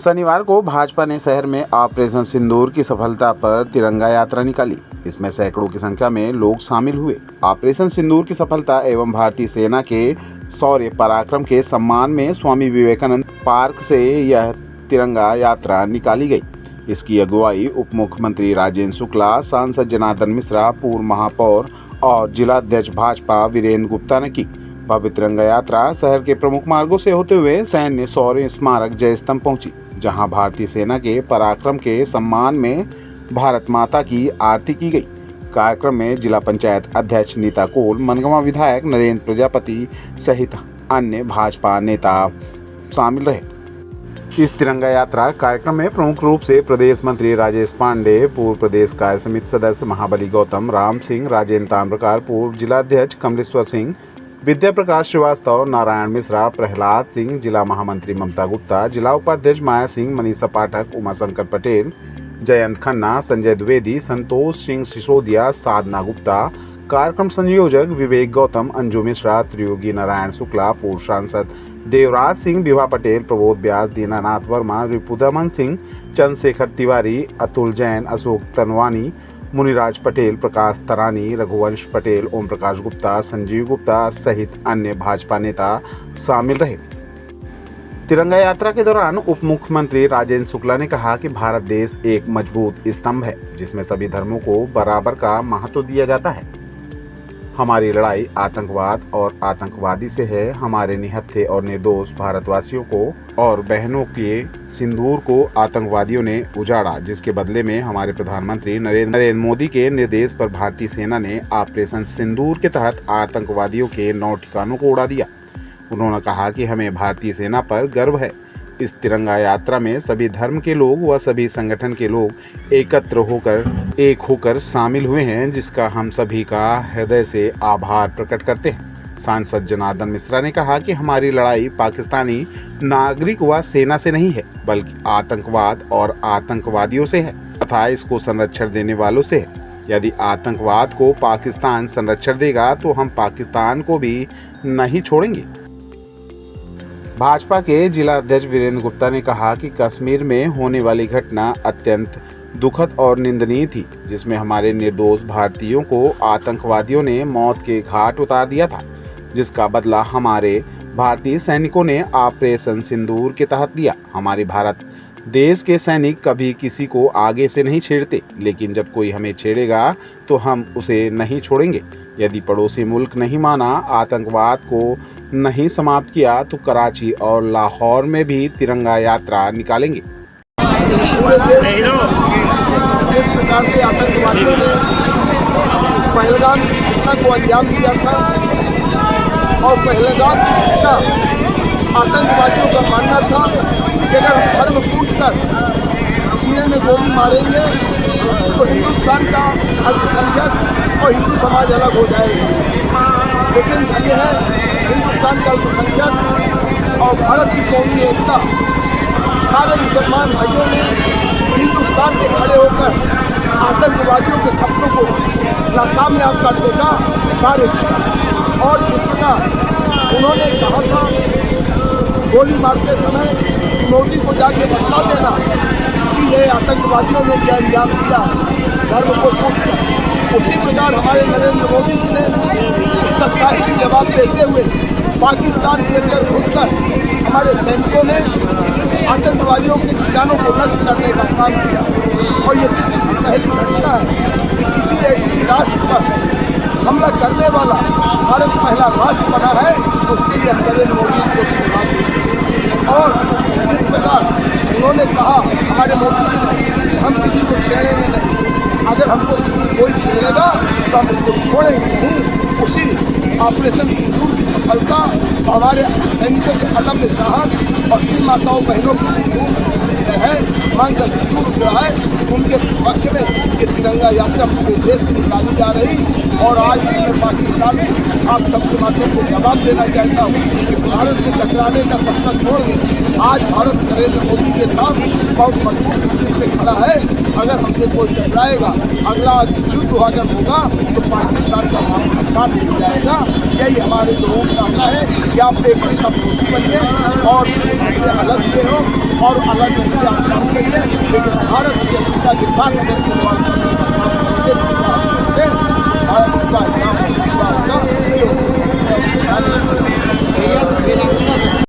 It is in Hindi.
शनिवार को भाजपा ने शहर में ऑपरेशन सिंदूर की सफलता पर तिरंगा यात्रा निकाली। इसमें सैकड़ों की संख्या में लोग शामिल हुए। ऑपरेशन सिंदूर की सफलता एवं भारतीय सेना के शौर्य पराक्रम के सम्मान में स्वामी विवेकानंद पार्क से यह तिरंगा यात्रा निकाली गई। इसकी अगुवाई उप मुख्यमंत्री राजेंद्र शुक्ला, सांसद जनार्दन मिश्रा, पूर्व महापौर और जिलाध्यक्ष भाजपा वीरेंद्र गुप्ता ने की। भव्य तिरंगा यात्रा शहर के प्रमुख मार्गों से होते हुए सैन्य शौर्य स्मारक जय स्तंभ पहुंची, जहां भारतीय सेना के पराक्रम के सम्मान में भारत माता की आरती की गई। कार्यक्रम में जिला पंचायत अध्यक्ष नीता कोल, मनगवा विधायक नरेंद्र प्रजापति सहित अन्य भाजपा नेता शामिल रहे। इस तिरंगा यात्रा कार्यक्रम में प्रमुख रूप से प्रदेश मंत्री राजेश पांडे, पूर्व प्रदेश कार्य समिति सदस्य महाबली गौतम, राम सिंह, राजेंद्र ताम्रकार, पूर्व जिलाध्यक्ष कमलेश्वर सिंह, विद्या प्रकाश श्रीवास्तव, नारायण मिश्रा, प्रहलाद सिंह, जिला महामंत्री ममता गुप्ता, जिला उपाध्यक्ष माया सिंह, मनीषा पाठक, उमाशंकर पटेल, जयंत खन्ना, संजय द्विवेदी, संतोष सिंह सिसोदिया, साधना गुप्ता, कार्यक्रम संयोजक विवेक गौतम, अंजू मिश्रा, त्रियोगी नारायण शुक्ला, पूर्व सांसद देवराज सिंह, विभा पटेल, प्रबोध व्यास, दीनानाथ वर्मा, रिपुदमन सिंह, चंद्रशेखर तिवारी, अतुल जैन, अशोक तनवानी, मुनिराज पटेल, प्रकाश तरानी, रघुवंश पटेल, ओम प्रकाश गुप्ता, संजीव गुप्ता सहित अन्य भाजपा नेता शामिल रहे। तिरंगा यात्रा के दौरान उप मुख्यमंत्री राजेंद्र शुक्ला ने कहा कि भारत देश एक मजबूत स्तंभ है, जिसमें सभी धर्मों को बराबर का महत्व दिया जाता है। हमारी लड़ाई आतंकवाद और आतंकवादी से है। हमारे निहत्थे और निर्दोष भारतवासियों को और बहनों के सिंदूर को आतंकवादियों ने उजाड़ा, जिसके बदले में हमारे प्रधानमंत्री नरेंद्र मोदी के निर्देश पर भारतीय सेना ने ऑपरेशन सिंदूर के तहत आतंकवादियों के 9 ठिकानों को उड़ा दिया। उन्होंने कहा कि हमें भारतीय सेना पर गर्व है। इस तिरंगा यात्रा में सभी धर्म के लोग व सभी संगठन के लोग एक होकर शामिल हुए हैं, जिसका हम सभी का हृदय से आभार प्रकट करते हैं। सांसद जनार्दन मिश्रा ने कहा कि हमारी लड़ाई पाकिस्तानी नागरिक व सेना से नहीं है, बल्कि आतंकवाद और आतंकवादियों से है तथा इसको संरक्षण देने वालों से है। यदि आतंकवाद को पाकिस्तान संरक्षण देगा तो हम पाकिस्तान को भी नहीं छोड़ेंगे। भाजपा के जिला अध्यक्ष वीरेंद्र गुप्ता ने कहा कि कश्मीर में होने वाली घटना अत्यंत दुखद और निंदनीय थी, जिसमें हमारे निर्दोष भारतीयों को आतंकवादियों ने मौत के घाट उतार दिया था, जिसका बदला हमारे भारतीय सैनिकों ने ऑपरेशन सिंदूर के तहत दिया। हमारे भारत देश के सैनिक कभी किसी को आगे से नहीं छेड़ते, लेकिन जब कोई हमें छेड़ेगा तो हम उसे नहीं छोड़ेंगे। यदि पड़ोसी मुल्क नहीं माना, आतंकवाद को नहीं समाप्त किया तो कराची और लाहौर में भी तिरंगा यात्रा निकालेंगे। पूरे देश जिस प्रकार से आतंकवादियों ने पहलगाम की घटना को अंजाम दिया था और पहलगाम की घटना आतंकवादियों का मानना था कि अगर धर्म पूछकर सीने में गोली मारेंगे तो हिंदुस्तान का अल्पसंख्यक और हिंदू समाज अलग हो जाएगा। लेकिन धन्य है हिंदुस्तान का अल्पसंख्यक और भारत की कौमी एकता, सारे मुसलमान भाइयों ने हिंदुस्तान के खड़े होकर आतंकवादियों के सपनों को नाकामयाब करने का कार्य किया। और जिस प्रकार उन्होंने कहा था गोली मारते समय मोदी को जाके बता देना कि ये आतंकवादियों ने क्या अंजाम दिया धर्म को पूछकर, उसी प्रकार हमारे नरेंद्र मोदी जी ने उसका सही जवाब देते हुए पाकिस्तान के अंदर घुसकर हमारे सैनिकों ने आतंकवादियों के ठिकानों को नष्ट करने का काम किया। और ये पहली घटना है कि किसी एक राष्ट्र पर हमला करने वाला भारत पहला राष्ट्र बना है, उसके लिए नरेंद्र मोदी को धन्यवाद देते। और जिस प्रकार उन्होंने कहा हमारे मोदी जी ने हम किसी को छेड़ेंगे नहीं, अगर हमको कोई छेड़ेगा तो हम उसको छोड़ेंगे नहीं। उसी ऑपरेशन सिंदूर की सफलता हमारे सैनिकों के अदम्य साहस और जिन माताओं बहनों की सिंदूर है मांग का सिंदूर उड़ा है, उनके पक्ष में ये तिरंगा यात्रा पूरे देश में निकाली जा रही। और आज मैं पाकिस्तान को आप सबके माध्यम से जवाब देना चाहता हूँ कि भारत से टकराने का सपना छोड़ दें। आज भारत नरेंद्र मोदी के साथ बहुत मजबूत स्थिति से खड़ा है। अगर हमसे कोई टकराएगा, अगला युद्ध अगर होगा तो पाकिस्तान का हमारा साथ मिल जाएगा। यही हमारे लोगों का मानना है कि आप एक ऐसा दोषी बनिए और उससे अलग हुए हो और अलग होकर आप काम करिए, लेकिन भारत की जनता के साथ अगर